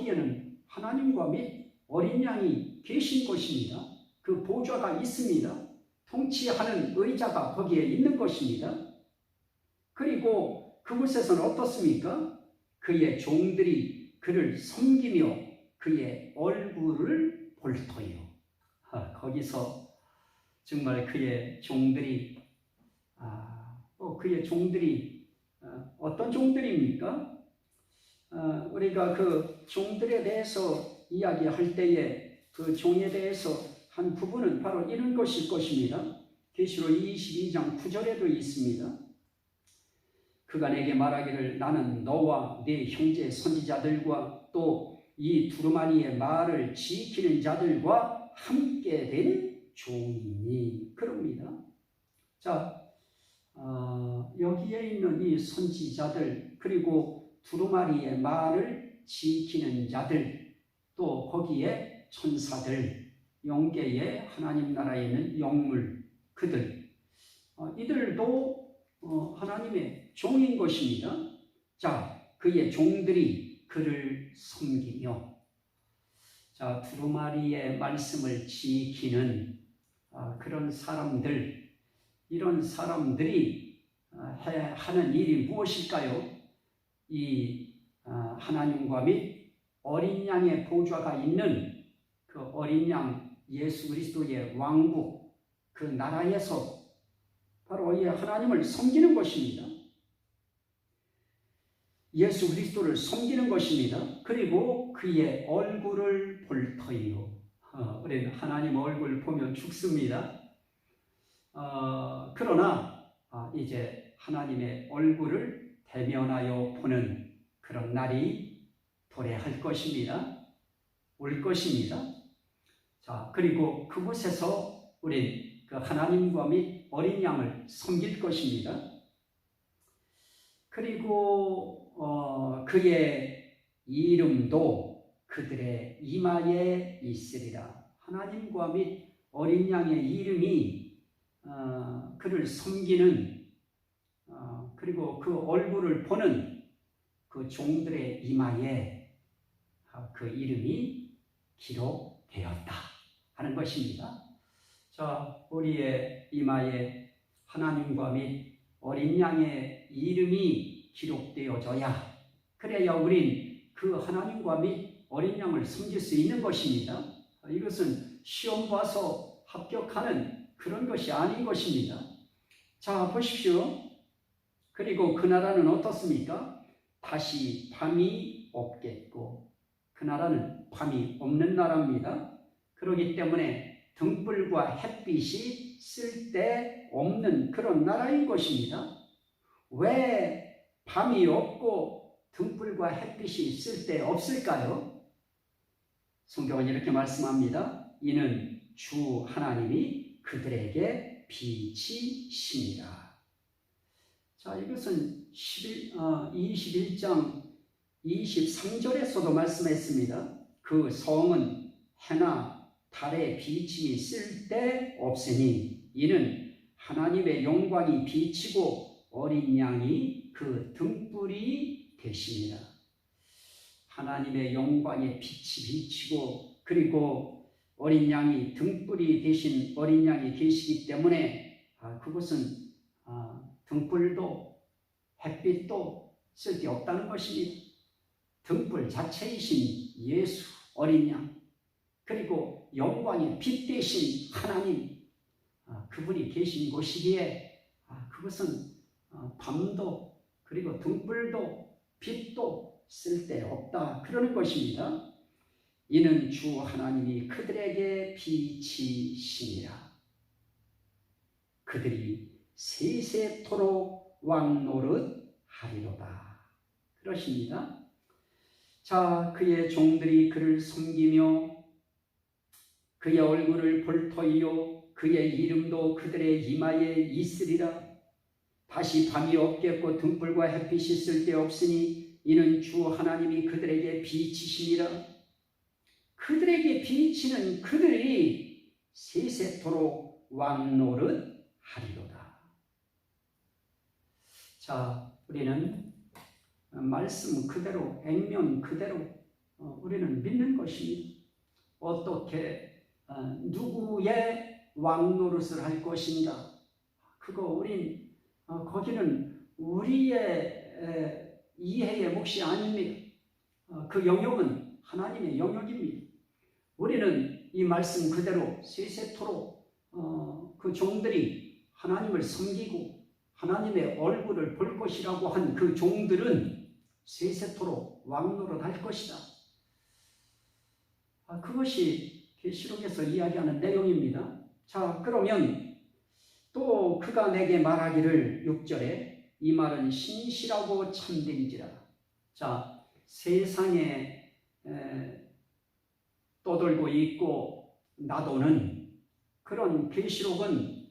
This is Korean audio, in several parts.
거기에는 하나님과 및 어린 양이 계신 것입니다. 그 보좌가 있습니다. 통치하는 의자가 거기에 있는 것입니다. 그리고 그곳에서는 어떻습니까? 그의 종들이 그를 섬기며 그의 얼굴을 볼 터이요. 거기서 정말 그의 종들이 어떤 종들입니까? 우리가 그 종들에 대해서 이야기할 때에 그 종에 대해서 한 부분은 바로 이런 것일 것입니다. 계시록 22장 9절에도 있습니다. 그가 내게 말하기를 나는 너와 네 형제 선지자들과 또 이 두루마리의 말을 지키는 자들과 함께 된 종이니 그럽니다. 자, 여기에 있는 이 선지자들 그리고 두루마리의 말을 지키는 자들 또 거기에 천사들 영계의 하나님 나라에 있는 영물 그들 이들도 하나님의 종인 것입니다. 자, 그의 종들이 그를 섬기며 자, 두루마리의 말씀을 지키는 그런 사람들 이런 사람들이 하는 일이 무엇일까요? 이 하나님과 및 어린 양의 보좌가 있는 그 어린 양 예수 그리스도의 왕국 그 나라에서 바로 이 하나님을 섬기는 것입니다. 예수 그리스도를 섬기는 것입니다. 그리고 그의 얼굴을 볼 터이요. 우리는 하나님 얼굴 보면 죽습니다. 그러나 이제 하나님의 얼굴을 대면하여 보는 그런 날이 도래할 것입니다. 올 것입니다. 자, 그리고 그곳에서 우린 그 하나님과 및 어린 양을 섬길 것입니다. 그리고 그의 이름도 그들의 이마에 있으리라. 하나님과 및 어린 양의 이름이 그를 섬기는 그리고 그 얼굴을 보는 그 종들의 이마에 그 이름이 기록되었다 하는 것입니다. 자, 우리의 이마에 하나님과 및 어린 양의 이름이 기록되어져야 그래야 우린 그 하나님과 및 어린 양을 섬길 수 있는 것입니다. 이것은 시험 봐서 합격하는 그런 것이 아닌 것입니다. 자, 보십시오. 그리고 그 나라는 어떻습니까? 다시 밤이 없겠고 그 나라는 밤이 없는 나라입니다. 그렇기 때문에 등불과 햇빛이 쓸데없는 그런 나라인 것입니다. 왜 밤이 없고 등불과 햇빛이 쓸데없을까요? 성경은 이렇게 말씀합니다. 이는 주 하나님이 그들에게 빛이십니다. 자, 이것은 21장 23절에서도 말씀했습니다. 그 성은 해나 달의 비침이 쓸데없으니 이는 하나님의 영광이 비치고 어린 양이 그 등불이 되십니다. 하나님의 영광의 빛이 비치고 그리고 어린 양이 등불이 되신 어린 양이 계시기 때문에 그것은 등불도 햇빛도 쓸데없다는 것입니다. 등불 자체이신 예수 어린 양 그리고 영광의 빛 되신 하나님 그분이 계신 곳이기에 그것은 밤도 그리고 등불도 빛도 쓸데없다 그러는 것입니다. 이는 주 하나님이 그들에게 빛이시니라. 그들이 세세토록 왕노릇 하리로다 그러십니다. 자, 그의 종들이 그를 섬기며 그의 얼굴을 볼 터이요 그의 이름도 그들의 이마에 있으리라. 다시 밤이 없겠고 등불과 햇빛이 쓸데없으니 이는 주 하나님이 그들에게 빛이시니라. 그들에게 비치는 그들이 세세토록 왕노릇 하리로다. 자, 우리는 말씀 그대로 액면 그대로 우리는 믿는 것입니다. 어떻게 누구의 왕노릇을 할 것인가? 그거 우린 거기는 우리의 이해의 몫이 아닙니다. 그 영역은 하나님의 영역입니다. 우리는 이 말씀 그대로 세세토록 그 종들이 하나님을 섬기고 하나님의 얼굴을 볼 것이라고 한 그 종들은 세세토록 왕노릇 할 것이다. 그것이 계시록에서 이야기하는 내용입니다. 자, 그러면 또 그가 내게 말하기를 6절에 이 말은 신실하고 참된지라. 자, 세상에 떠돌고 있고 나도는 그런 계시록은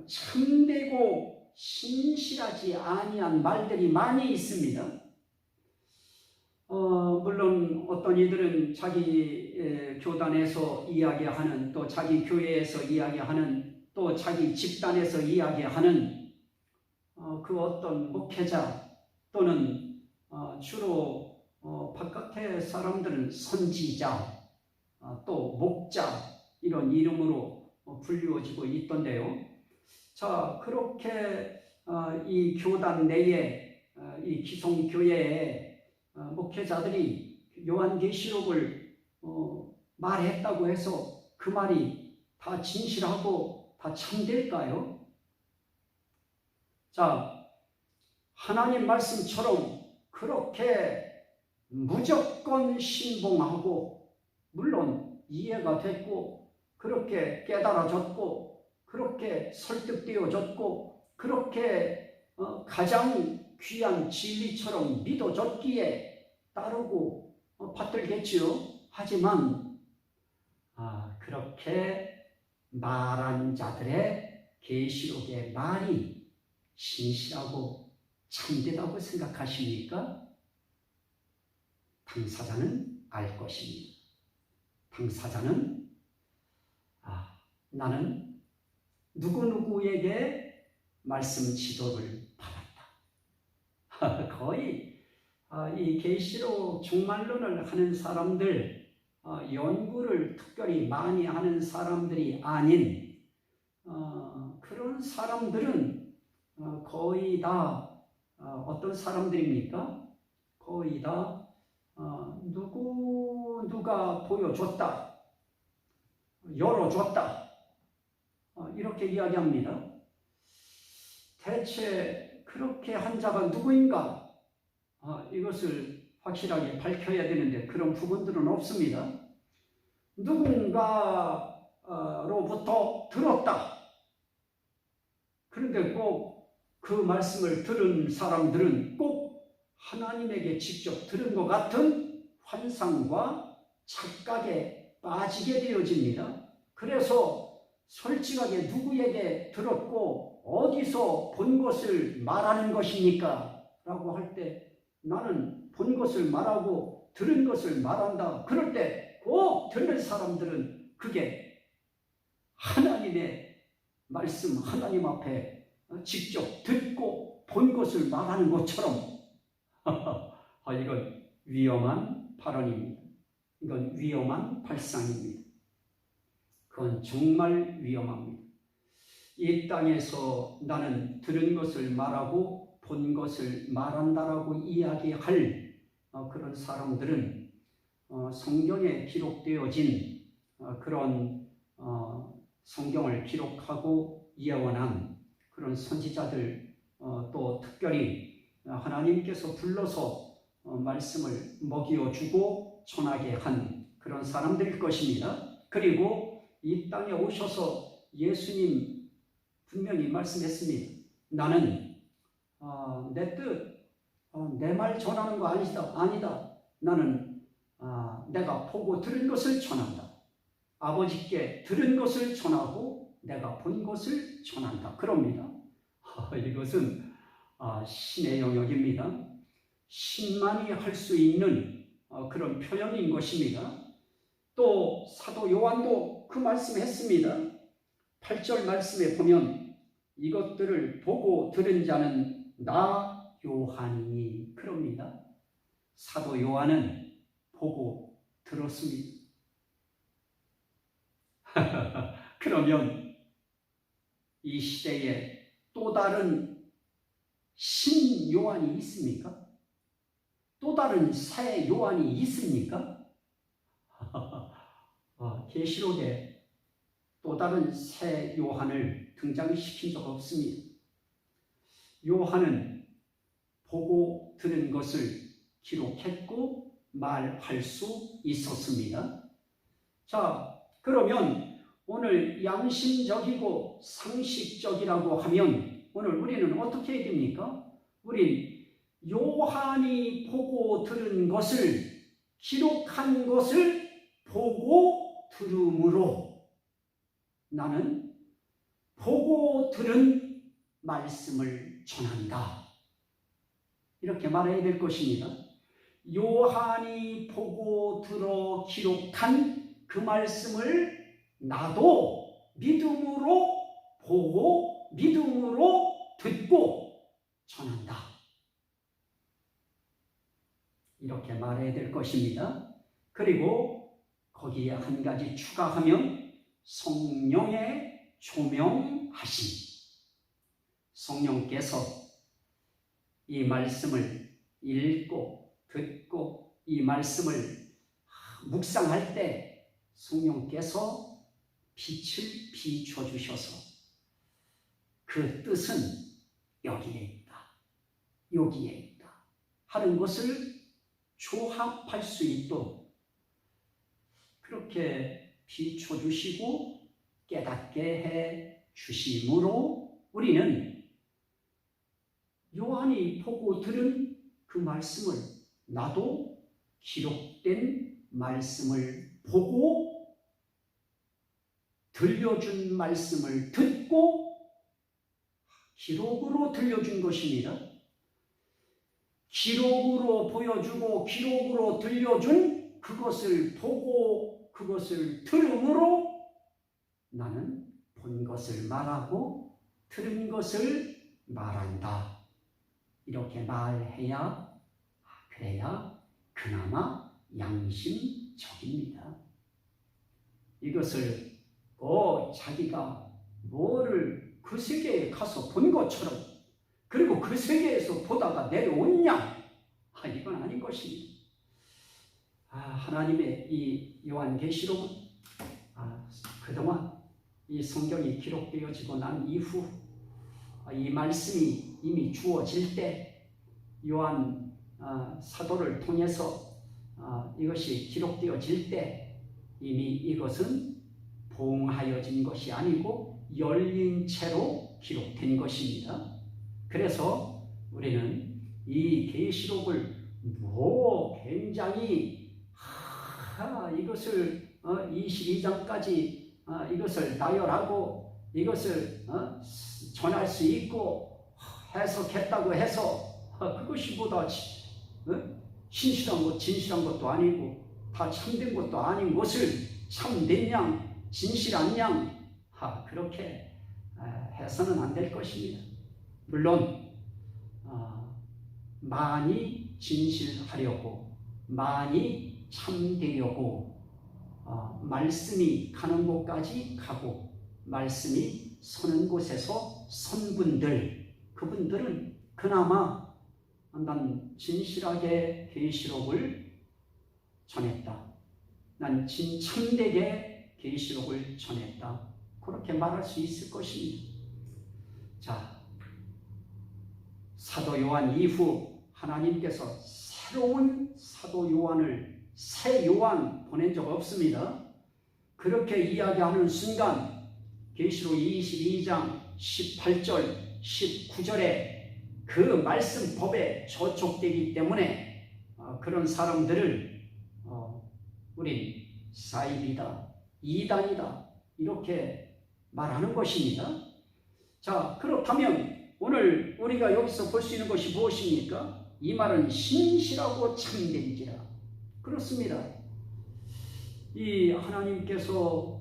참되고 신실하지 아니한 말들이 많이 있습니다. 물론 어떤 이들은 자기 교단에서 이야기하는, 또 자기 교회에서 이야기하는, 또 자기 집단에서 이야기하는 그 어떤 목회자 또는 주로 바깥의 사람들은 선지자, 또 목자 이런 이름으로 불리워지고 있던데요. 자, 그렇게 이 교단 내에 이 기성교회에 목회자들이 요한계시록을 말했다고 해서 그 말이 다 진실하고 다 참될까요? 자, 하나님 말씀처럼 그렇게 무조건 신봉하고 물론 이해가 됐고 그렇게 깨달아졌고 그렇게 설득되어졌고 그렇게 가장 귀한 진리처럼 믿어졌기에 따르고 받들겠지요. 하지만 그렇게 말한 자들의 계시록의 말이 신실하고 참되다고 생각하십니까? 당사자는 알 것입니다. 당사자는 나는 누구누구에게 말씀 지도를 받았다. 거의 이 계시록 종말론을 하는 사람들, 연구를 특별히 많이 하는 사람들이 아닌 그런 사람들은 거의 다 어떤 사람들입니까? 거의 다 누가 보여줬다, 열어줬다, 이렇게 이야기합니다. 대체 그렇게 한 자가 누구인가? 이것을 확실하게 밝혀야 되는데 그런 부분들은 없습니다. 누군가로부터 들었다. 그런데 꼭 그 말씀을 들은 사람들은 꼭 하나님에게 직접 들은 것 같은 환상과 착각에 빠지게 되어집니다. 그래서 솔직하게 누구에게 들었고 어디서 본 것을 말하는 것입니까? 라고 할 때 나는 본 것을 말하고 들은 것을 말한다. 그럴 때 꼭 듣는 사람들은 그게 하나님의 말씀, 하나님 앞에 직접 듣고 본 것을 말하는 것처럼 이건 위험한 발언입니다. 이건 위험한 발상입니다. 그건 정말 위험합니다. 이 땅에서 나는 들은 것을 말하고 본 것을 말한다라고 이야기할 그런 사람들은 성경에 기록되어진 그런 성경을 기록하고 예언한 그런 선지자들, 또 특별히 하나님께서 불러서 말씀을 먹여주고 전하게 한 그런 사람들일 것입니다. 그리고 이 땅에 오셔서 예수님 분명히 말씀했습니다. 나는 내 뜻, 내 말 전하는 거 아니다. 나는 내가 보고 들은 것을 전한다. 아버지께 들은 것을 전하고 내가 본 것을 전한다. 그럽니다. 이것은 신의 영역입니다. 신만이 할 수 있는 그런 표현인 것입니다. 또 사도 요한도 그 말씀했습니다. 8절 말씀에 보면 이것들을 보고 들은 자는 나 요한이니 그럽니다. 사도 요한은 보고 들었습니다. 그러면 이 시대에 또 다른 신 요한이 있습니까? 또 다른 새 요한이 있습니까? 계시록에 또 다른 새 요한을 등장시킨 적 없습니다. 요한은 보고 들은 것을 기록했고 말할 수 있었습니다. 자, 그러면 오늘 양심적이고 상식적이라고 하면 오늘 우리는 어떻게 해야 됩니까? 우린 요한이 보고 들은 것을 기록한 것을 보고 들음으로 나는 보고 들은 말씀을 전한다. 이렇게 말해야 될 것입니다. 요한이 보고 들어 기록한 그 말씀을 나도 믿음으로 보고 믿음으로 듣고 전한다. 이렇게 말해야 될 것입니다. 그리고 거기에 한 가지 추가하면 성령의 조명하심. 성령께서 이 말씀을 읽고 듣고 이 말씀을 묵상할 때 성령께서 빛을 비춰주셔서 그 뜻은 여기에 있다, 여기에 있다 하는 것을 조합할 수 있도록 그렇게 비춰주시고 깨닫게 해 주심으로 우리는 요한이 보고 들은 그 말씀을 나도 기록된 말씀을 보고 들려준 말씀을 듣고 기록으로 들려준 것입니다. 기록으로 보여주고 기록으로 들려준 그것을 보고 그것을 들음으로 나는 본 것을 말하고 들은 것을 말한다. 이렇게 말해야 그래야 그나마 양심적입니다. 이것을 자기가 뭐를 그 세계에 가서 본 것처럼 그리고 그 세계에서 보다가 내려오냐? 이건 아닌 것입니다. 하나님의 이 요한계시록은 그동안 이 성경이 기록되어지고 난 이후 이 말씀이 이미 주어질 때 요한 사도를 통해서 이것이 기록되어질 때 이미 이것은 봉하여진 것이 아니고 열린 채로 기록된 것입니다. 그래서 우리는 이 계시록을 굉장히 이것을 22장까지 이것을 나열하고 이것을 전할 수 있고 해석했다고 해서 그것이 보다 신실한 것, 진실한 것도 아니고 다 참된 것도 아닌 것을 참된 양, 진실한 양 그렇게 해서는 안 될 것입니다. 물론 많이 진실하려고 많이 참되려고 말씀이 가는 곳까지 가고 말씀이 서는 곳에서 선 분들 그분들은 그나마 난 진실하게 계시록을 전했다. 난 참되게 계시록을 전했다. 그렇게 말할 수 있을 것입니다. 자, 사도 요한 이후 하나님께서 새로운 사도 요한을 새 요한 보낸 적 없습니다. 그렇게 이야기하는 순간 계시록 22장 18절 19절에 그 말씀 법에 저촉되기 때문에 그런 사람들을 우린 사입이다, 이단이다 이렇게 말하는 것입니다. 자, 그렇다면 오늘 우리가 여기서 볼 수 있는 것이 무엇입니까? 이 말은 신실하고 참된지라. 그렇습니다. 이 하나님께서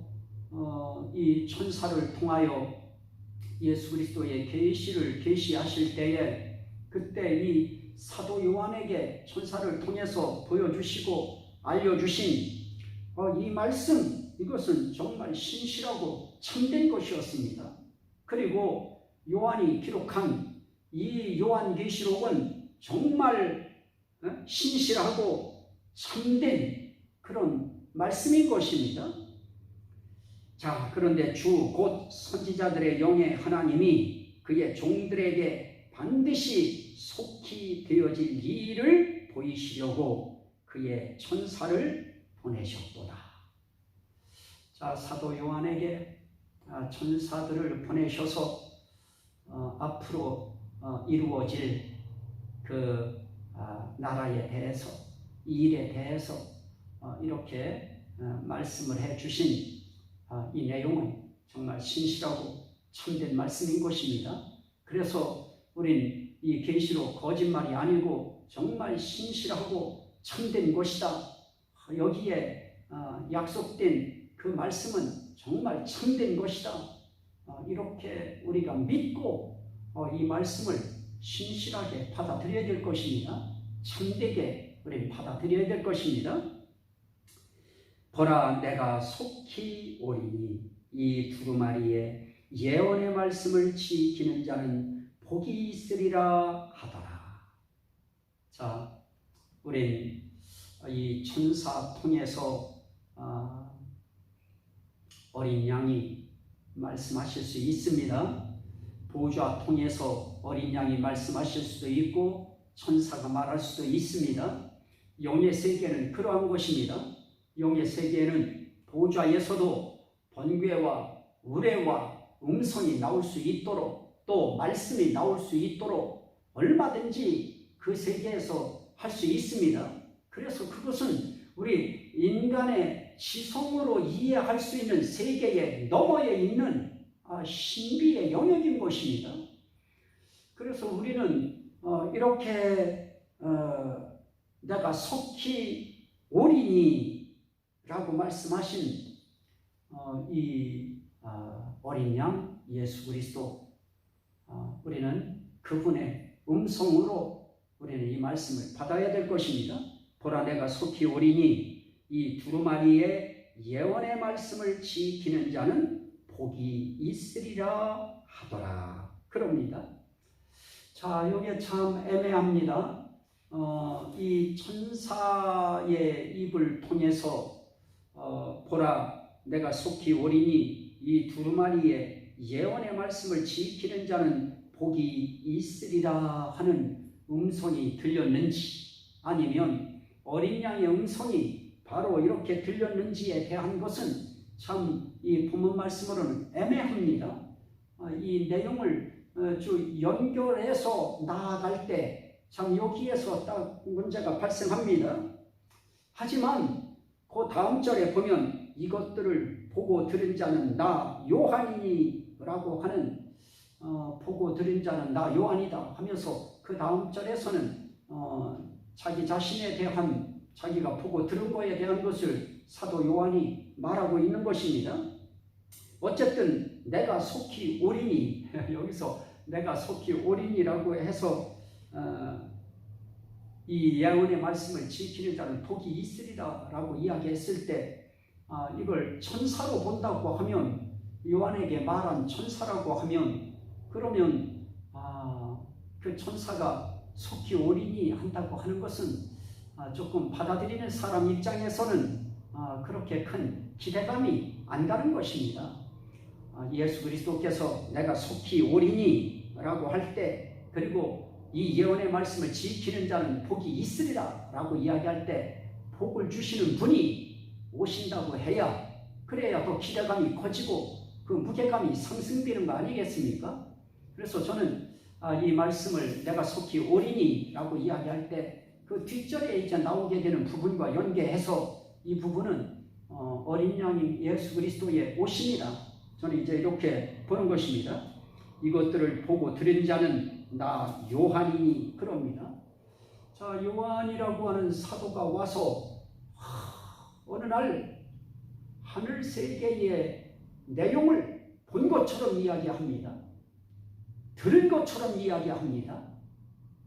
이 천사를 통하여 예수 그리스도의 계시를 계시하실 때에 그때 이 사도 요한에게 천사를 통해서 보여주시고 알려주신 이 말씀, 이것은 정말 신실하고 참된 것이었습니다. 그리고 요한이 기록한 이 요한계시록은 정말 신실하고 참된 그런 말씀인 것입니다. 자, 그런데 주 곧 선지자들의 영의 하나님이 그의 종들에게 반드시 속히 되어질 일을 보이시려고 그의 천사를 보내셨도다. 자, 사도 요한에게 천사들을 보내셔서 앞으로 이루어질 그 나라에 대해서, 이 일에 대해서 이렇게 말씀을 해주신 이 내용은 정말 신실하고 참된 말씀인 것입니다. 그래서 우린 이 계시록 거짓말이 아니고 정말 신실하고 참된 것이다. 여기에 약속된 그 말씀은 정말 참된 것이다. 이렇게 우리가 믿고 이 말씀을 신실하게 받아들여야 될 것입니다. 참되게 우리는 받아들여야 될 것입니다. 보라, 내가 속히 오리니 이 두루마리에 예언의 말씀을 지키는 자는 복이 있으리라 하더라. 자, 우린 이 천사 통해서 어린 양이 말씀하실 수 있습니다. 보좌 통해서 어린 양이 말씀하실 수도 있고 천사가 말할 수도 있습니다. 영의 세계는 그러한 것입니다. 영의 세계에는 보좌에서도 번개와 우레와 음성이 나올 수 있도록, 또 말씀이 나올 수 있도록 얼마든지 그 세계에서 할 수 있습니다. 그래서 그것은 우리 인간의 지성으로 이해할 수 있는 세계의 너머에 있는 신비의 영역인 것입니다. 그래서 우리는 이렇게 내가 속히 오리니 라고 말씀하신 이 어린 양 예수 그리스도, 우리는 그분의 음성으로 우리는 이 말씀을 받아야 될 것입니다. 보라, 내가 속히 오리니 이 두루마리의 예언의 말씀을 지키는 자는 복이 있으리라 하더라. 그럽니다. 자, 여기에 참 애매합니다. 이 천사의 입을 통해서 보라, 내가 속히 오리니 이 두루마리의 예언의 말씀을 지키는 자는 복이 있으리라 하는 음성이 들렸는지, 아니면 어린 양의 음성이 바로 이렇게 들렸는지에 대한 것은 참 이 본문 말씀으로는 애매합니다. 이 내용을 쭉 연결해서 나아갈 때 참 여기에서 딱 문제가 발생합니다. 하지만 그 다음 절에 보면 이것들을 보고 들은 자는 나 요한이니 라고 하는 보고 들은 자는 나 요한이다 하면서 그 다음 절에서는 자기 자신에 대한, 자기가 보고 들은 것에 대한 것을 사도 요한이 말하고 있는 것입니다. 어쨌든 내가 속히 오리니, 여기서 내가 속히 오리니라고 해서 이 예언의 말씀을 지키는 자는 복이 있으리라 라고 이야기했을 때 이걸 천사로 본다고 하면, 요한에게 말한 천사라고 하면, 그러면 그 천사가 속히 오리니 한다고 하는 것은 조금 받아들이는 사람 입장에서는 그렇게 큰 기대감이 안 가는 것입니다. 예수 그리스도께서 내가 속히 오리니 라고 할 때, 그리고 이 예언의 말씀을 지키는 자는 복이 있으리라 라고 이야기할 때 복을 주시는 분이 오신다고 해야, 그래야 더 기대감이 커지고 그 무게감이 상승되는 거 아니겠습니까? 그래서 저는 이 말씀을 내가 속히 오리니 라고 이야기할 때 그 뒷절에 이제 나오게 되는 부분과 연계해서 이 부분은 어린 양인 예수 그리스도의 오심이다, 저는 이제 이렇게 보는 것입니다. 이것들을 보고 들은 자는 나 요한이니 그럽니다. 자, 요한이라고 하는 사도가 와서 어느 날 하늘 세계의 내용을 본 것처럼 이야기합니다. 들은 것처럼 이야기합니다.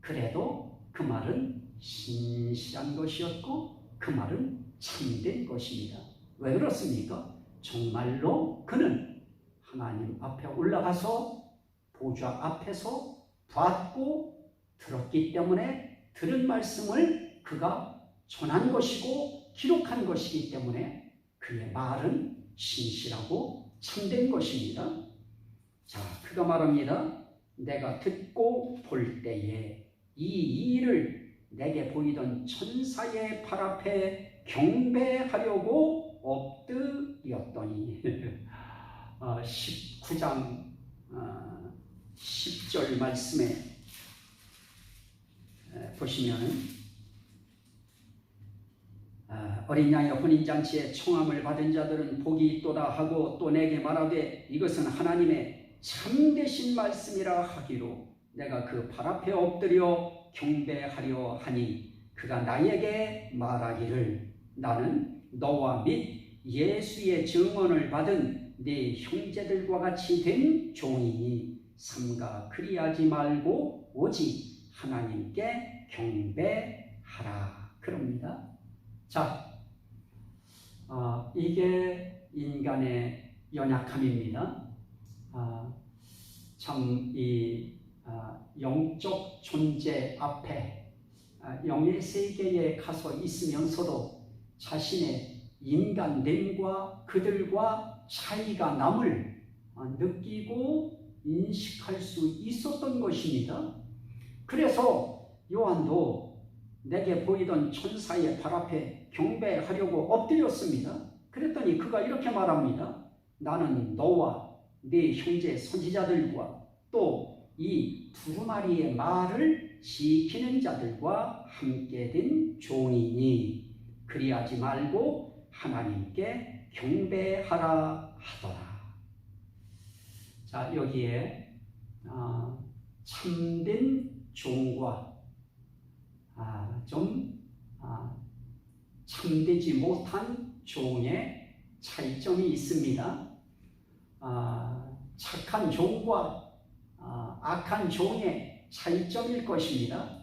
그래도 그 말은 신실한 것이었고 그 말은 참된 것입니다. 왜 그렇습니까? 정말로 그는 하나님 앞에 올라가서 보좌 앞에서 받고 들었기 때문에 들은 말씀을 그가 전한 것이고 기록한 것이기 때문에 그의 말은 신실하고 참된 것입니다. 자, 그가 말합니다. 내가 듣고 볼 때에 이 일을 내게 보이던 천사의 발 앞에 경배하려고 엎드렸더니 19장 10절 말씀에 보시면은 어린 양의 혼인잔치에 청함을 받은 자들은 복이 있도다 하고 또 내게 말하되 이것은 하나님의 참되신 말씀이라 하기로 내가 그 발 앞에 엎드려 경배하려 하니 그가 나에게 말하기를 나는 너와 및 예수의 증언을 받은 네 형제들과 같이 된 종이니 삼가 그리하지 말고 오직 하나님께 경배하라 그럽니다. 자, 이게 인간의 연약함입니다. 참 이 영적 존재 앞에 영의 세계에 가서 있으면서도 자신의 인간됨과 그들과 차이가 남을 느끼고 인식할 수 있었던 것입니다. 그래서 요한도 내게 보이던 천사의 발 앞에 경배하려고 엎드렸습니다. 그랬더니 그가 이렇게 말합니다. 나는 너와 네 형제 선지자들과 또 이 두루마리의 말을 지키는 자들과 함께 된 종이니 그리하지 말고 하나님께 경배하라 하더라. 자, 여기에 참된 종과 참되지 못한 종의 차이점이 있습니다. 착한 종과 악한 종의 차이점일 것입니다.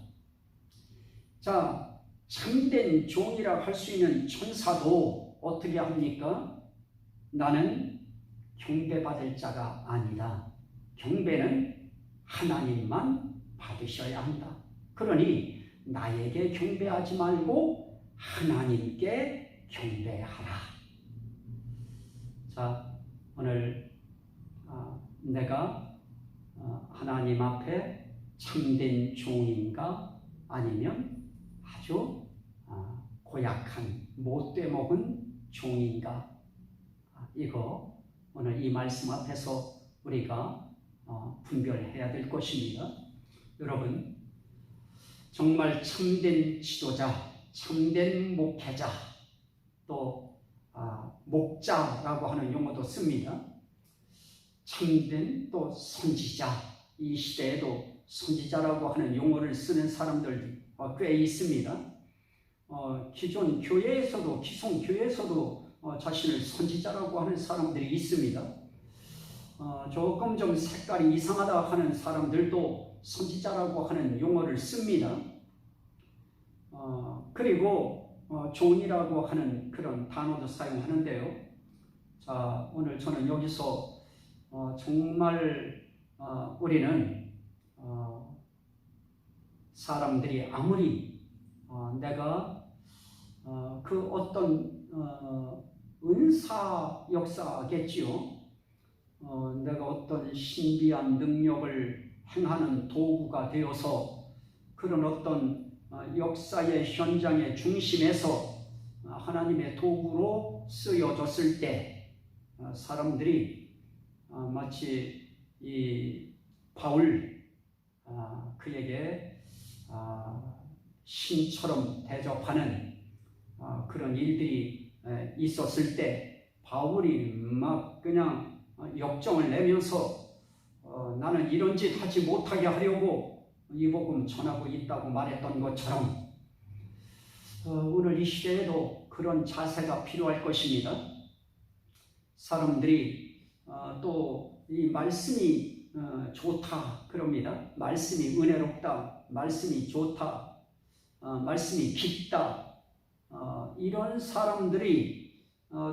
자, 참된 종이라 할 수 있는 천사도 어떻게 합니까? 나는 경배받을 자가 아니다. 경배는 하나님만 받으셔야 한다. 그러니 나에게 경배하지 말고 하나님께 경배하라. 자, 오늘 내가 하나님 앞에 참된 종인가 아니면 아주 고약한 못돼 먹은 종인가, 이거 오늘 이 말씀 앞에서 우리가 분별해야 될 것입니다. 여러분, 정말 참된 지도자, 참된 목회자, 또 목자라고 하는 용어도 씁니다. 참된 또 선지자, 이 시대에도 선지자라고 하는 용어를 쓰는 사람들 꽤 있습니다. 기존 교회에서도, 기성 교회에서도 자신을 선지자라고 하는 사람들이 있습니다. 조금 좀 색깔이 이상하다 하는 사람들도 선지자라고 하는 용어를 씁니다. 그리고 종이라고 하는 그런 단어도 사용하는데요. 자, 오늘 저는 여기서 정말 우리는 사람들이 아무리 내가 그 어떤 은사 역사겠지요. 내가 어떤 신비한 능력을 행하는 도구가 되어서 그런 어떤 역사의 현장의 중심에서 하나님의 도구로 쓰여졌을 때 사람들이 마치 이 바울 그에게 신처럼 대접하는 그런 일들이 있었을 때 바울이 막 그냥 역정을 내면서 나는 이런 짓 하지 못하게 하려고 이 복음 전하고 있다고 말했던 것처럼 오늘 이 시대에도 그런 자세가 필요할 것입니다. 사람들이 또 이 말씀이 좋다 그럽니다. 말씀이 은혜롭다, 말씀이 좋다, 말씀이 깊다, 이런 사람들이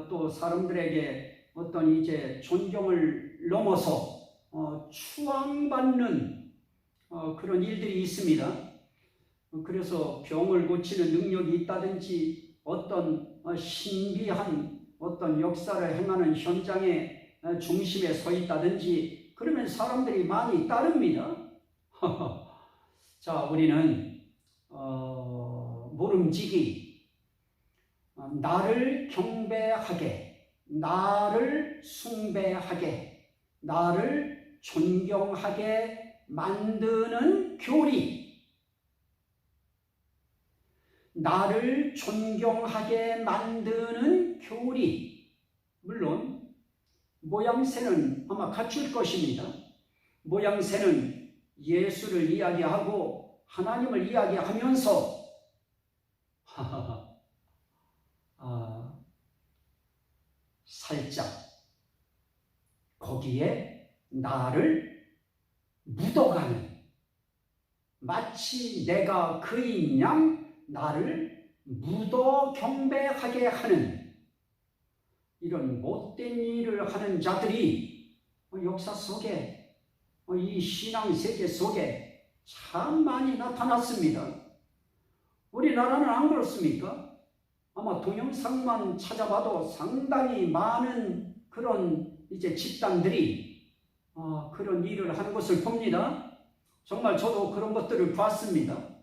또 사람들에게 어떤 이제 존경을 넘어서 추앙받는 그런 일들이 있습니다. 그래서 병을 고치는 능력이 있다든지 어떤 신비한 어떤 역사를 행하는 현장의 중심에 서 있다든지 그러면 사람들이 많이 따릅니다. 자, 우리는 모름지기, 나를 경배하게, 나를 숭배하게, 나를 존경하게 만드는 교리, 나를 존경하게 만드는 교리. 물론 모양새는 아마 갖출 것입니다. 모양새는 예수를 이야기하고 하나님을 이야기하면서 살짝 거기에 나를 묻어가는, 마치 내가 그인 양 나를 묻어 경배하게 하는 이런 못된 일을 하는 자들이 역사 속에, 이 신앙 세계 속에 참 많이 나타났습니다. 우리나라는 안 그렇습니까? 아마 동영상만 찾아봐도 상당히 많은 그런 이제 집단들이 그런 일을 하는 것을 봅니다. 정말 저도 그런 것들을 봤습니다.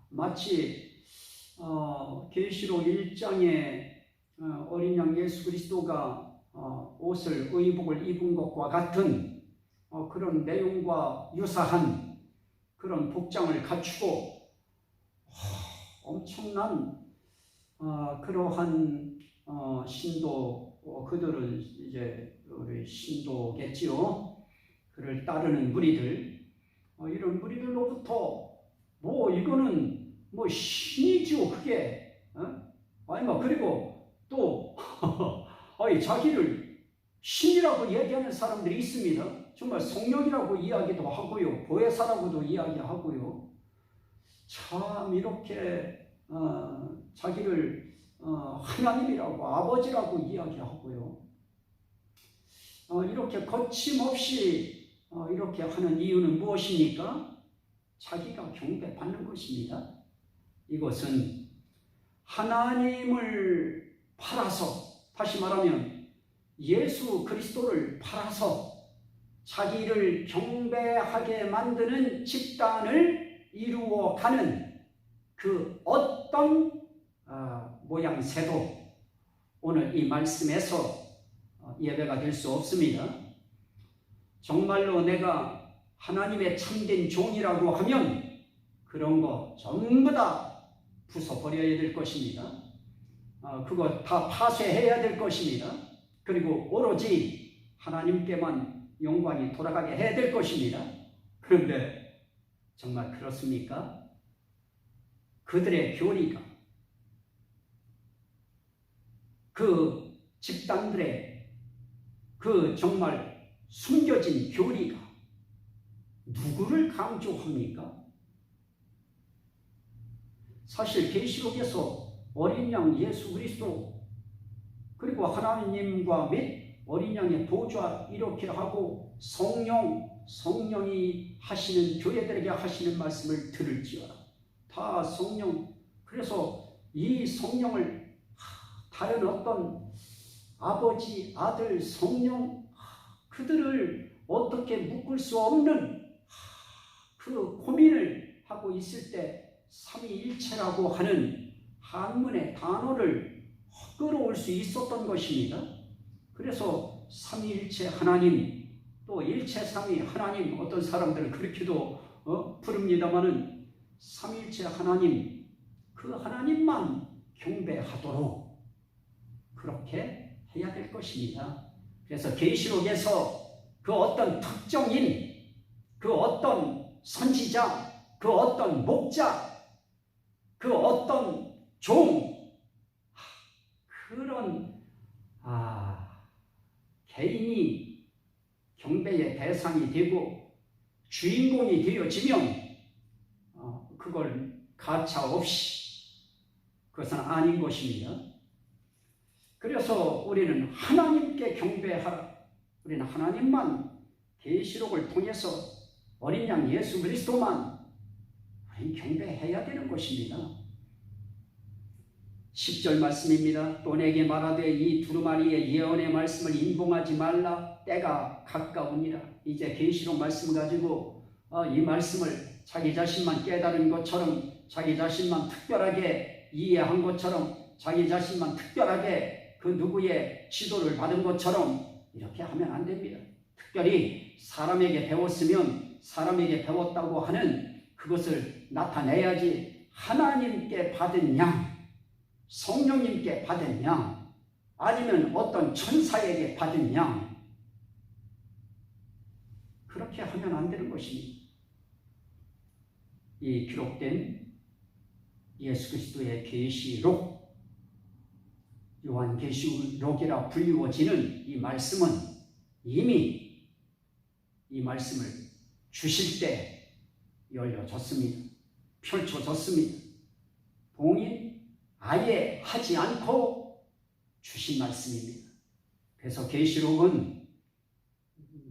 마치 계시록 1장에 어린 양 예수 그리스도가 옷을, 의복을 입은 것과 같은 그런 내용과 유사한 그런 복장을 갖추고 엄청난 그러한 신도, 그들은 이제 우리 신도겠지요. 그를 따르는 무리들, 이런 무리들로부터 이거는 신이죠, 그게. 그리고 또 자기를 신이라고 얘기하는 사람들이 있습니다. 정말 성령이라고 이야기도 하고요, 보혜사라고도 이야기하고요. 참 이렇게 자기를 하나님이라고, 아버지라고 이야기하고요. 이렇게 거침없이 이렇게 하는 이유는 무엇입니까? 자기가 경배받는 것입니다. 이것은 하나님을 팔아서, 다시 말하면 예수 그리스도를 팔아서 자기를 경배하게 만드는 집단을 이루어가는 그 어떤 모양새도 오늘 이 말씀에서 예배가 될 수 없습니다. 정말로 내가 하나님의 참된 종이라고 하면 그런 거 전부 다 부숴버려야 될 것입니다. 그거 다 파쇄해야 될 것입니다. 그리고 오로지 하나님께만 영광이 돌아가게 해야 될 것입니다. 그런데 정말 그렇습니까? 그들의 교리가, 그 집단들의 그 정말 숨겨진 교리가 누구를 강조합니까? 사실 계시록에서 어린 양 예수 그리스도, 그리고 하나님과 및 어린 양의 보좌 이렇게 하고 성령이 하시는, 교회들에게 하시는 말씀을 들을지어다. 다 성령. 그래서 이 성령을 다른 어떤 아버지, 아들, 성령, 그들을 어떻게 묶을 수 없는 그 고민을 하고 있을 때 삼위일체라고 하는 한문의 단어를 끌어올 수 있었던 것입니다. 그래서 삼위일체 하나님, 또 일체삼위 하나님, 어떤 사람들은 그렇게도 부릅니다마는 삼위일체 하나님, 그 하나님만 경배하도록 그렇게 해야 될 것입니다. 그래서 계시록에서 그 어떤 특정인, 그 어떤 선지자, 그 어떤 목자, 그 어떤 종, 그런 개인이 경배의 대상이 되고 주인공이 되어지면 가차 없이 그것은 아닌 것입니다. 그래서 우리는 하나님께 경배하라. 우리는 하나님만 계시록을 통해서 어린 양 예수 그리스도만 우리는 경배해야 되는 것입니다. 10절 말씀입니다. 또 내게 말하되 이 두루마리의 예언의 말씀을 인봉하지 말라. 때가 가까우니라. 이제 계시록 말씀 가지고 이 말씀을 자기 자신만 깨달은 것처럼, 자기 자신만 특별하게 이해한 것처럼, 자기 자신만 특별하게 그 누구의 지도를 받은 것처럼 이렇게 하면 안 됩니다. 특별히 사람에게 배웠으면 사람에게 배웠다고 하는 그것을 나타내야지. 하나님께 받은 양, 성령님께 받은 양, 아니면 어떤 천사에게 받은 양, 그렇게 하면 안 되는 것입니다. 이 기록된 예수 그리스도의 계시록, 요한계시록이라 불리워지는 이 말씀은 이미 이 말씀을 주실 때 열려졌습니다. 펼쳐졌습니다. 봉인 아예 하지 않고 주신 말씀입니다. 그래서 계시록은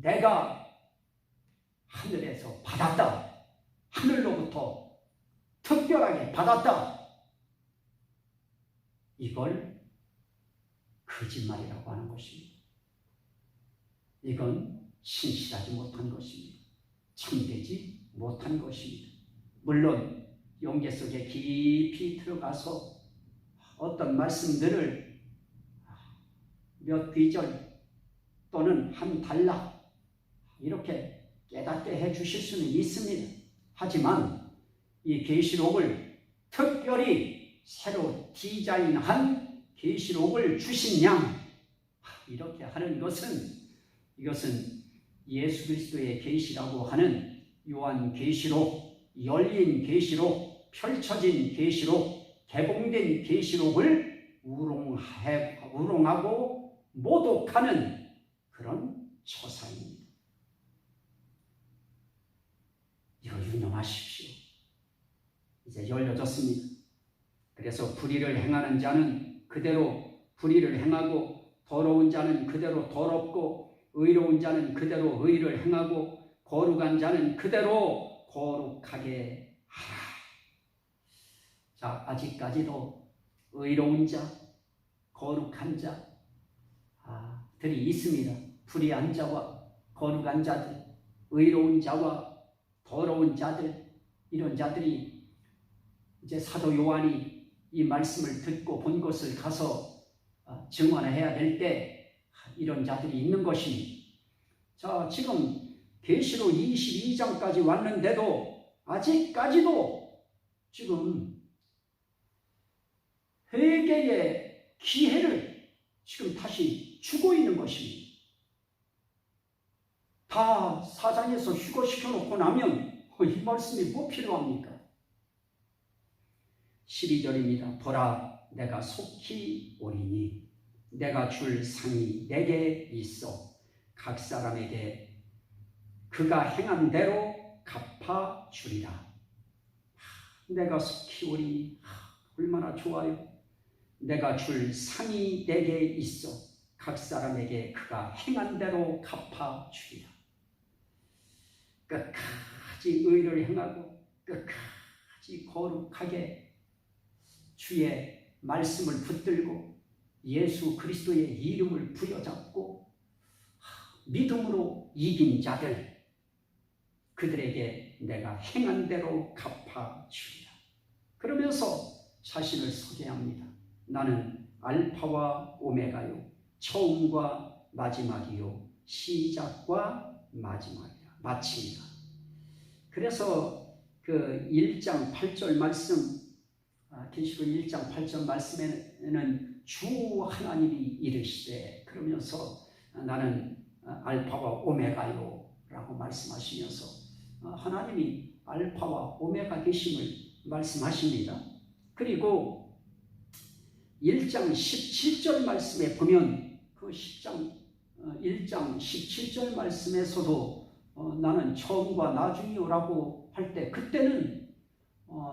내가 하늘에서 받았다, 하늘로부터 특별하게 받았다, 이걸 거짓말이라고 하는 것입니다. 이건 신실하지 못한 것입니다. 참되지 못한 것입니다. 물론 영계 속에 깊이 들어가서 어떤 말씀들을 몇 귀절 또는 한 단락 이렇게 깨닫게 해 주실 수는 있습니다. 하지만 이 계시록을 특별히 새로 디자인한 계시록을 주신 양, 이렇게 하는 것은, 이것은 예수 그리스도의 계시라고 하는 요한 계시록, 열린 계시록, 펼쳐진 계시록, 개봉된 계시록을 우롱하고 모독하는 그런 처사입니다. 이거 유념하십시오. 이제 열려졌습니다. 그래서 불의를 행하는 자는 그대로 불의를 행하고, 더러운 자는 그대로 더럽고, 의로운 자는 그대로 의를 행하고, 거룩한 자는 그대로 거룩하게 하라. 자, 아직까지도 의로운 자, 거룩한 자들이 있습니다. 불의한 자와 거룩한 자들, 의로운 자와 더러운 자들, 이런 자들이 이제 사도 요한이 이 말씀을 듣고 본 것을 가서 증언해야 될 때 이런 자들이 있는 것입니다. 자, 지금 계시록 22장까지 왔는데도 아직까지도 지금 회개의 기회를 지금 다시 주고 있는 것입니다. 다 사장에서 휴거시켜 놓고 나면 이 말씀이 뭐 필요합니까? 12절입니다. 보라, 내가 속히 오리니 내가 줄 상이 내게 있어 각 사람에게 그가 행한 대로 갚아 주리라. 내가 속히 오리니 얼마나 좋아요. 내가 줄 상이 내게 있어 각 사람에게 그가 행한 대로 갚아 주리라. 끝까지 의를 행하고 끝까지 거룩하게 주의 말씀을 붙들고 예수 그리스도의 이름을 부여잡고 믿음으로 이긴 자들, 그들에게 내가 행한 대로 갚아 주리라. 그러면서 자신을 소개합니다. 나는 알파와 오메가요, 처음과 마지막이요, 시작과 마침이라. 그래서 그 1장 8절 말씀, 계시록 1장 8절 말씀에는 주 하나님이 이르시되, 그러면서 나는 알파와 오메가요 라고 말씀하시면서 하나님이 알파와 오메가 되심을 말씀하십니다. 그리고 1장 17절 말씀에 보면 그 1장 17절 말씀에서도 나는 처음과 나중이요라고 할 때, 그때는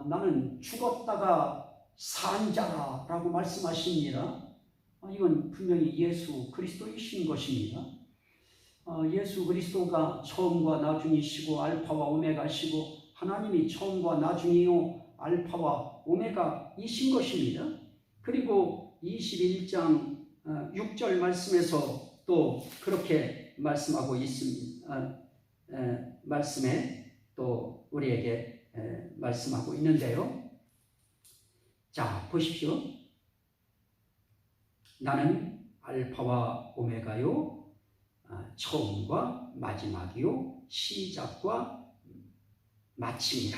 나는 죽었다가 산 자라라고 말씀하십니다. 이건 분명히 예수 그리스도이신 것입니다. 예수 그리스도가 처음과 나중이시고 알파와 오메가시고 하나님이 처음과 나중이요 알파와 오메가이신 것입니다. 그리고 21장 6절 말씀에서 또 그렇게 말씀하고 있습니다. 말씀에 또 우리에게 말씀하고 있는데요. 자, 보십시오. 나는 알파와 오메가요, 처음과 마지막이요, 시작과 마침이라.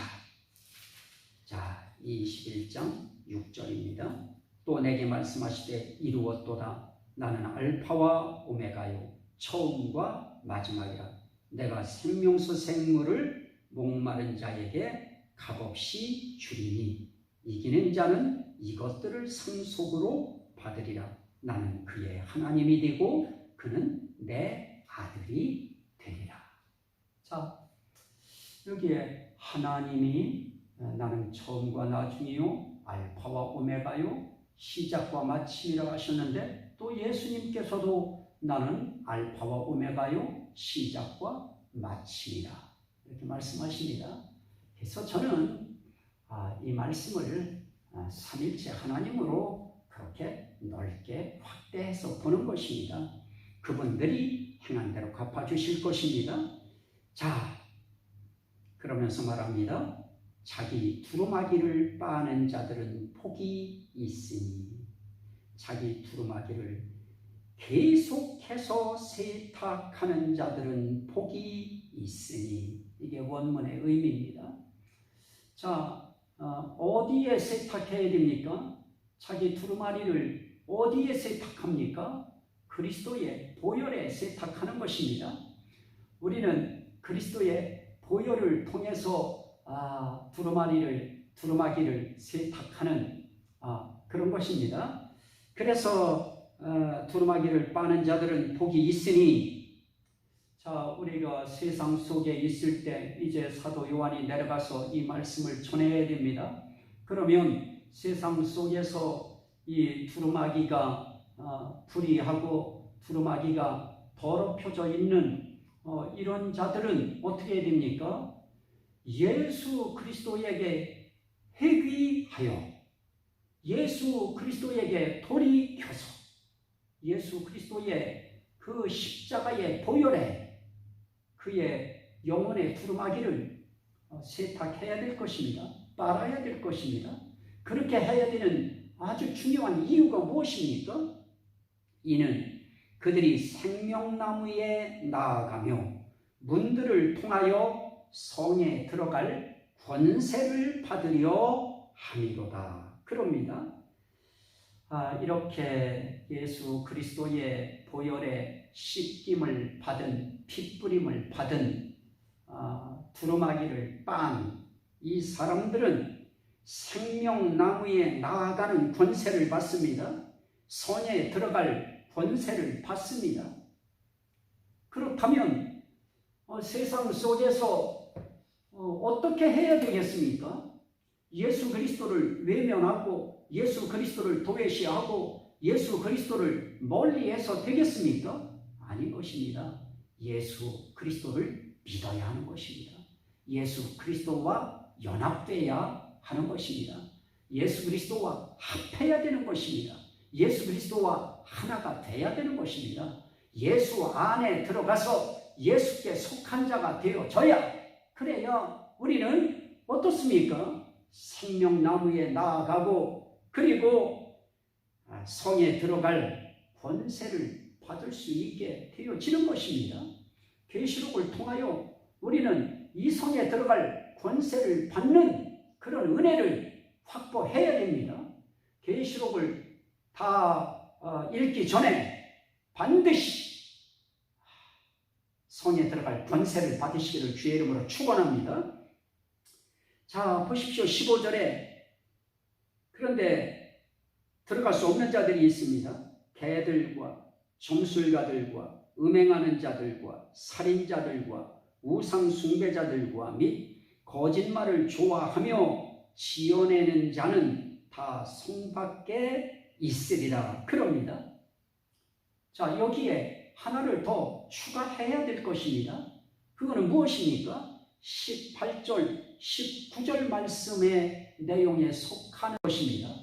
자, 21장 6절입니다. 또 내게 말씀하시되 이루었도다. 나는 알파와 오메가요, 처음과 마지막이라. 내가 생명수 생물을 목마른 자에게 값없이 주리니 이기는 자는 이것들을 상속으로 받으리라. 나는 그의 하나님이 되고 그는 내 아들이 되리라. 자, 여기에 하나님이 나는 처음과 나중이요 알파와 오메가요 시작과 마침이라고 하셨는데, 또 예수님께서도 나는 알파와 오메가요 시작과 마침이라 이렇게 말씀하십니다. 그래서 저는 이 말씀을 삼일체 하나님으로 그렇게 넓게 확대해서 보는 것입니다. 그분들이 행한 대로 갚아주실 것입니다. 자, 그러면서 말합니다. 자기 두루마기를 빠는 자들은 복이 있으니, 자기 두루마기를 계속해서 세탁하는 자들은 복이 있으니, 이게 원문의 의미입니다. 자, 어디에 세탁해야 됩니까? 자기 두루마리를 어디에 세탁합니까? 그리스도의 보혈에 세탁하는 것입니다. 우리는 그리스도의 보혈을 통해서 두루마기를 세탁하는 그런 것입니다. 그래서 두루마기를 빠는 자들은 복이 있으니, 자, 우리가 세상 속에 있을 때 이제 사도 요한이 내려가서 이 말씀을 전해야 됩니다. 그러면 세상 속에서 이 두루마기가 불의하고 두루마기가 더럽혀져 있는 이런 자들은 어떻게 해야 됩니까? 예수 그리스도에게 회귀하여 예수 그리스도에게 돌이켜서 예수 그리스도의 그 십자가의 보혈에 그의 영혼의 두루마기를 세탁해야 될 것입니다. 빨아야 될 것입니다. 그렇게 해야 되는 아주 중요한 이유가 무엇입니까? 이는 그들이 생명나무에 나아가며 문들을 통하여 성에 들어갈 권세를 받으려 함이로다. 그럽니다. 이렇게 예수 그리스도의 보혈에 씻김을 받은, 핏부림을 받은 두루마기를 빤 이 사람들은 생명나무에 나아가는 권세를 받습니다. 성에 들어갈 권세를 받습니다. 그렇다면 세상 속에서 어떻게 해야 되겠습니까? 예수 그리스도를 외면하고 예수 그리스도를 도외시하고 예수 그리스도를 멀리해서 되겠습니까? 아닌 것입니다. 예수 그리스도를 믿어야 하는 것입니다. 예수 그리스도와 연합돼야 하는 것입니다. 예수 그리스도와 합해야 되는 것입니다. 예수 그리스도와 하나가 돼야 되는 것입니다. 예수 안에 들어가서 예수께 속한 자가 되어져야, 그래야 우리는 어떻습니까? 생명나무에 나아가고 그리고 성에 들어갈 권세를 받을 수 있게 되어지는 것입니다. 계시록을 통하여 우리는 이 성에 들어갈 권세를 받는 그런 은혜를 확보해야 됩니다. 계시록을 다 읽기 전에 반드시 성에 들어갈 권세를 받으시기를 주의 이름으로 축원합니다. 자, 보십시오. 15절에 그런데 들어갈 수 없는 자들이 있습니다. 개들과 점술가들과 음행하는 자들과 살인자들과 우상 숭배자들과 및 거짓말을 좋아하며 지어내는 자는 다 성 밖에 있으리라 그럽니다. 자, 여기에 하나를 더 추가해야 될 것입니다. 그거는 무엇입니까? 18절, 19절 말씀의 내용에 속하는 것입니다.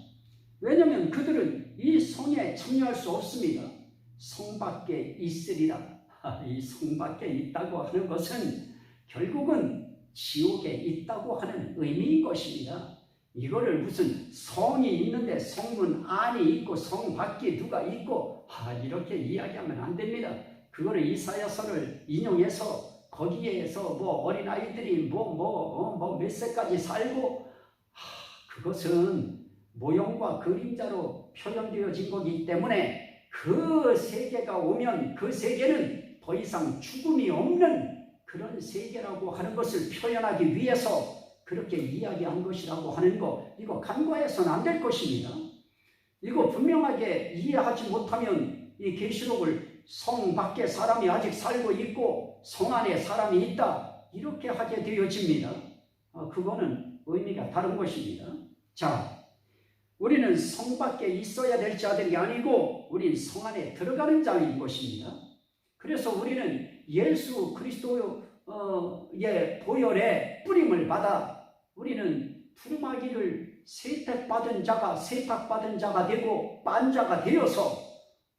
왜냐하면 그들은 이 성에 참여할 수 없습니다. 성 밖에 있으리라. 이 성 밖에 있다고 하는 것은 결국은 지옥에 있다고 하는 의미인 것입니다. 이거를 무슨 성이 있는데 성문 안이 있고 성 밖에 누가 있고 이렇게 이야기하면 안 됩니다. 그거를 이사야서를 인용해서 거기에서 뭐 어린아이들이 몇 세까지 살고 그것은 모형과 그림자로 표현되어진 거기 때문에 그 세계가 오면 그 세계는 더 이상 죽음이 없는 그런 세계라고 하는 것을 표현하기 위해서 그렇게 이야기한 것이라고 하는 거, 이거 간과해서는 안 될 것입니다. 이거 분명하게 이해하지 못하면 이 계시록을 성 밖에 사람이 아직 살고 있고 성 안에 사람이 있다 이렇게 하게 되어집니다. 그거는 의미가 다른 것입니다. 자, 우리는 성 밖에 있어야 될 자들이 아니고 우린 성 안에 들어가는 자인 것입니다. 그래서 우리는 예수 그리스도의 보혈에 뿌림을 받아 우리는 두루마기를 세탁받은 자가 되고 빤자가 되어서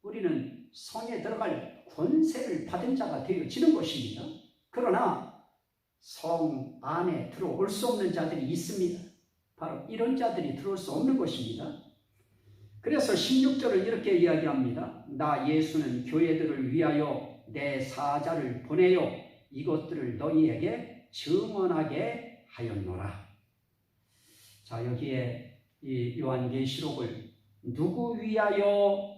우리는 성에 들어갈 권세를 받은 자가 되어지는 것입니다. 그러나 성 안에 들어올 수 없는 자들이 있습니다. 바로 이런 자들이 들어올 수 없는 것입니다. 그래서 16절을 이렇게 이야기합니다. 나 예수는 교회들을 위하여 내 사자를 보내요 이것들을 너희에게 증언하게 하였노라. 자, 여기에 이 요한계시록을 누구 위하여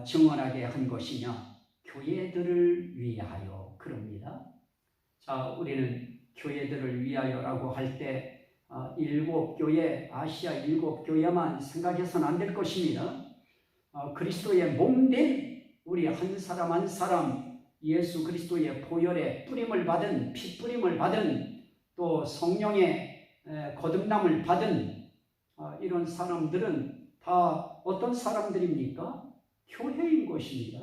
증언하게 한 것이냐? 교회들을 위하여 그럽니다. 자, 우리는 교회들을 위하여라고 할 때 일곱 교회, 아시아 일곱 교회만 생각해서는 안 될 것입니다. 그리스도의 몸된 우리 한 사람 한 사람 예수 그리스도의 보혈에 뿌림을 받은 핏뿌림을 받은 또 성령의 거듭남을 받은 이런 사람들은 다 어떤 사람들입니까? 교회인 것입니다.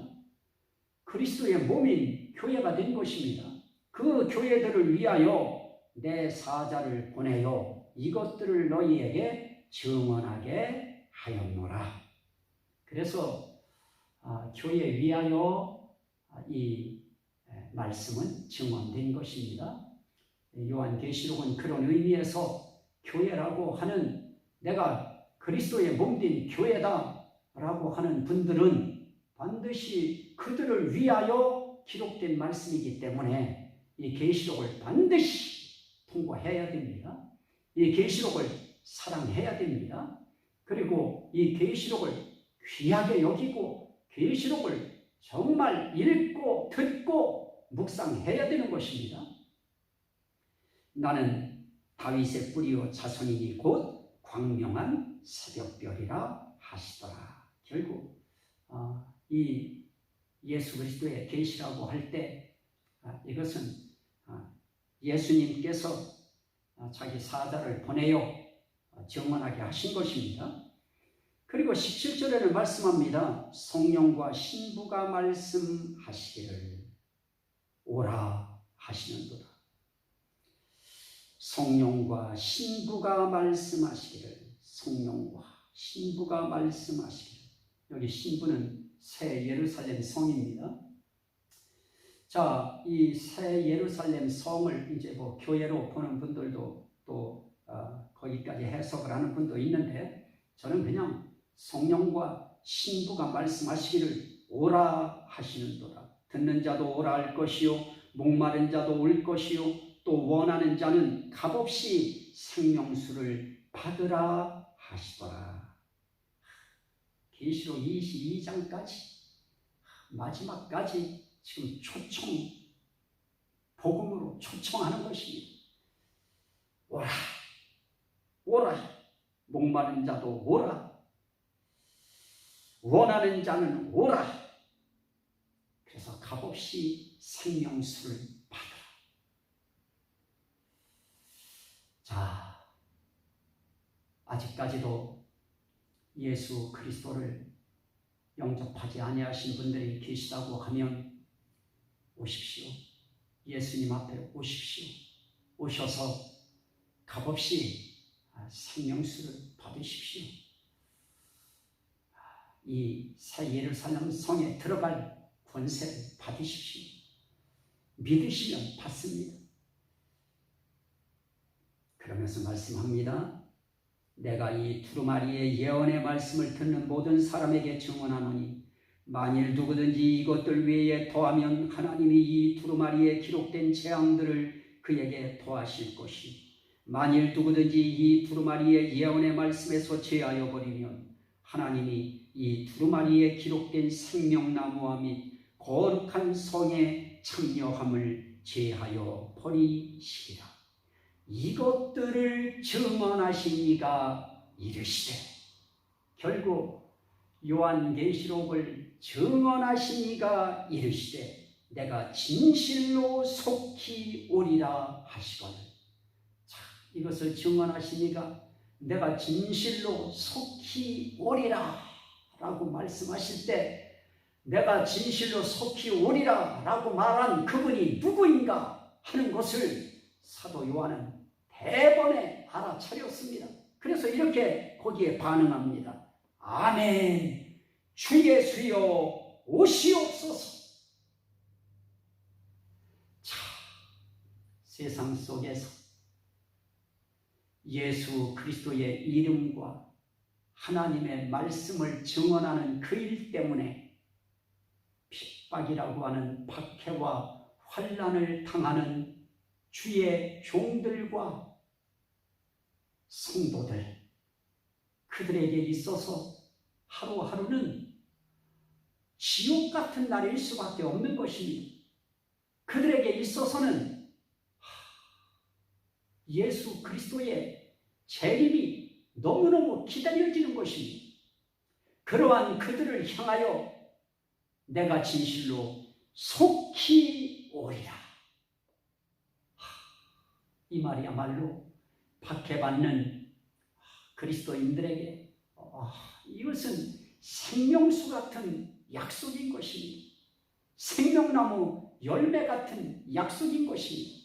그리스도의 몸인 교회가 된 것입니다. 그 교회들을 위하여 내 사자를 보내요 이것들을 너희에게 증언하게 하였노라. 그래서 교회에 위하여 이 말씀은 증언된 것입니다. 요한계시록은 그런 의미에서 교회라고 하는 내가 그리스도의 몸된 교회다 라고 하는 분들은 반드시 그들을 위하여 기록된 말씀이기 때문에 이 계시록을 반드시 통과해야 됩니다. 이 계시록을 사랑해야 됩니다. 그리고 이 계시록을 귀하게 여기고 계시록을 정말 읽고 듣고 묵상해야 되는 것입니다. 나는 다윗의 뿌리요 자손이니 곧 광명한 새벽별이라 하시더라. 결국 이 예수 그리스도의 계시라고 할 때 이것은 예수님께서 자기 사자를 보내어 증언하게 하신 것입니다. 그리고 17절에는 말씀합니다. 성령과 신부가 말씀하시기를 오라 하시는도다. 성령과 신부가 말씀하시기를 성령과 신부가 말씀하시기를. 여기 신부는 새 예루살렘 성입니다. 자, 이 새 예루살렘 성을 이제 뭐 교회로 보는 분들도 또 거기까지 해석을 하는 분도 있는데 저는 그냥 성령과 신부가 말씀하시기를 오라 하시는도다. 듣는 자도 오라 할 것이요 목마른 자도 올 것이요 또 원하는 자는 값없이 생명수를 받으라 하시더라. 계시록 22장까지 마지막까지 지금 복음으로 초청하는 것입니다. 오라, 오라. 목마른 자도 오라. 원하는 자는 오라. 그래서 값없이 생명수를 받으라. 자, 아직까지도 예수 그리스도를 영접하지 아니하신 분들이 계시다고 하면 오십시오. 예수님 앞에 오십시오. 오셔서 값없이 생명수를 받으십시오. 이 새 예루살렘 성에 들어갈 권세를 받으십시오. 믿으시면 받습니다. 그러면서 말씀합니다. 내가 이 두루마리의 예언의 말씀을 듣는 모든 사람에게 증언하노니 만일 누구든지 이것들 외에 더하면 하나님이 이 두루마리에 기록된 재앙들을 그에게 더하실 것이 만일 누구든지 이 두루마리의 예언의 말씀에서 제하여 버리면 하나님이 이 두루마리에 기록된 생명나무와 및 거룩한 성의 창녀함을 제하여 버리시리라. 이것들을 증언하신 이가 이르시되, 결국 요한계시록을 증언하신 이가 이르시되 내가 진실로 속히 오리라 하시거늘. 자, 이것을 증언하신 이가 내가 진실로 속히 오리라 라고 말씀하실 때 내가 진실로 속히 오리라 라고 말한 그분이 누구인가 하는 것을 사도 요한은 대번에 알아차렸습니다. 그래서 이렇게 거기에 반응합니다. 아멘. 주 예수여 오시옵소서. 자, 세상 속에서 예수 그리스도의 이름과 하나님의 말씀을 증언하는 그 일 때문에 핍박이라고 하는 박해와 환난을 당하는 주의 종들과 성도들, 그들에게 있어서 하루하루는 지옥 같은 날일 수밖에 없는 것입니다. 그들에게 있어서는 예수 그리스도의 재림이 너무너무 기다려지는 것입니다. 그러한 그들을 향하여 내가 진실로 속히 오리라. 이 말이야말로 박해받는 그리스도인들에게 이것은 생명수 같은 약속인 것입니다. 생명나무 열매 같은 약속인 것입니다.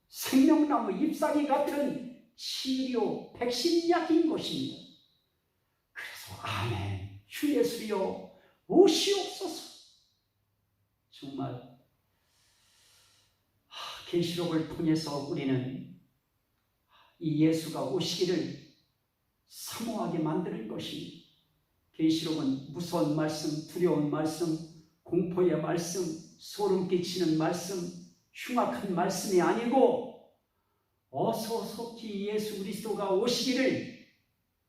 생명나무 잎사귀 같은 치료 백신약인 것입니다. 그래서 아멘, 주 예수여 오시옵소서. 정말 계시록을 통해서 우리는 이 예수가 오시기를 사모하게 만드는 것입니다. 계시록은 무서운 말씀, 두려운 말씀, 공포의 말씀, 소름 끼치는 말씀, 흉악한 말씀이 아니고 어서 속히 예수 그리스도가 오시기를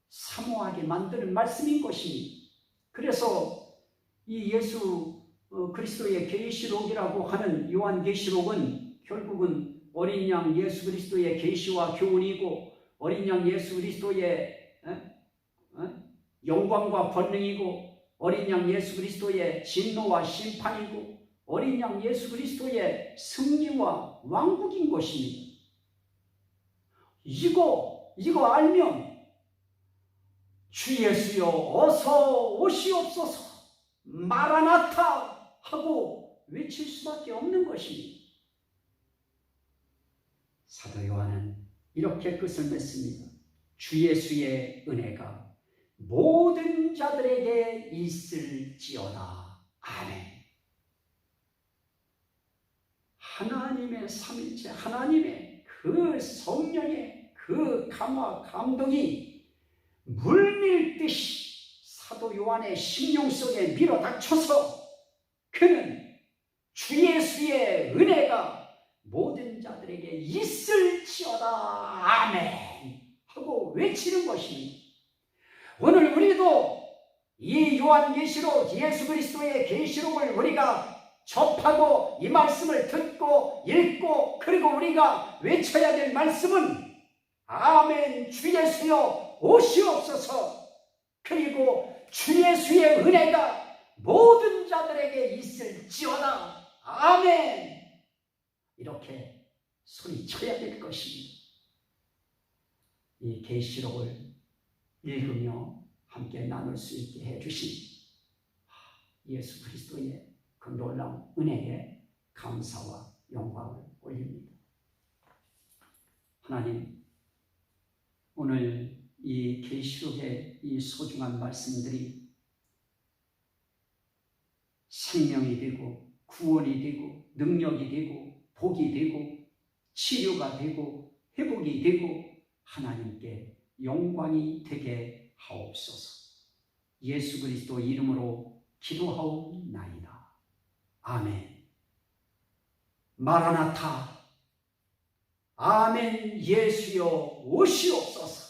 사모하게 만드는 말씀인 것입니다. 그래서 이 예수 그리스도의 계시록이라고 하는 요한계시록은 결국은 어린 양 예수 그리스도의 계시와 교훈이고 어린 양 예수 그리스도의 영광과 권능이고 어린 양 예수 그리스도의 진노와 심판이고 어린 양 예수 그리스도의 승리와 왕국인 것입니다. 이거 알면 주 예수여 어서 오시옵소서 마라나타 하고 외칠 수밖에 없는 것입니다. 사도 요한은 이렇게 끝을 맺습니다. 주 예수의 은혜가 모든 자들에게 있을지어다. 아멘. 하나님의 삼위일체 하나님의 그 성령의 그 감화 감동이 물밀듯이 사도 요한의 심령 속에 밀어닥쳐서 그는 주 예수의 은혜가 모든 자들에게 있을지어다. 아멘 하고 외치는 것입니다. 오늘 우리도 이 요한계시록 예수 그리스도의 계시록을 우리가 접하고 이 말씀을 듣고 읽고 그리고 우리가 외쳐야 될 말씀은 아멘 주 예수여 오시옵소서. 그리고 주 예수의 은혜가 모든 자들에게 있을지어다. 아멘. 이렇게 소리쳐야 될 것입니다. 이 계시록을 읽으며 함께 나눌 수 있게 해주신 예수 그리스도의 그 놀라운 은혜에 감사와 영광을 올립니다. 하나님, 오늘 이 계시록의 이 소중한 말씀들이 생명이 되고 구원이 되고 능력이 되고 복이 되고 치료가 되고 회복이 되고 하나님께 영광이 되게 하옵소서. 예수 그리스도 이름으로 기도하옵나이다. 아멘. 마라나타. 아멘. 예수여 오시옵소서.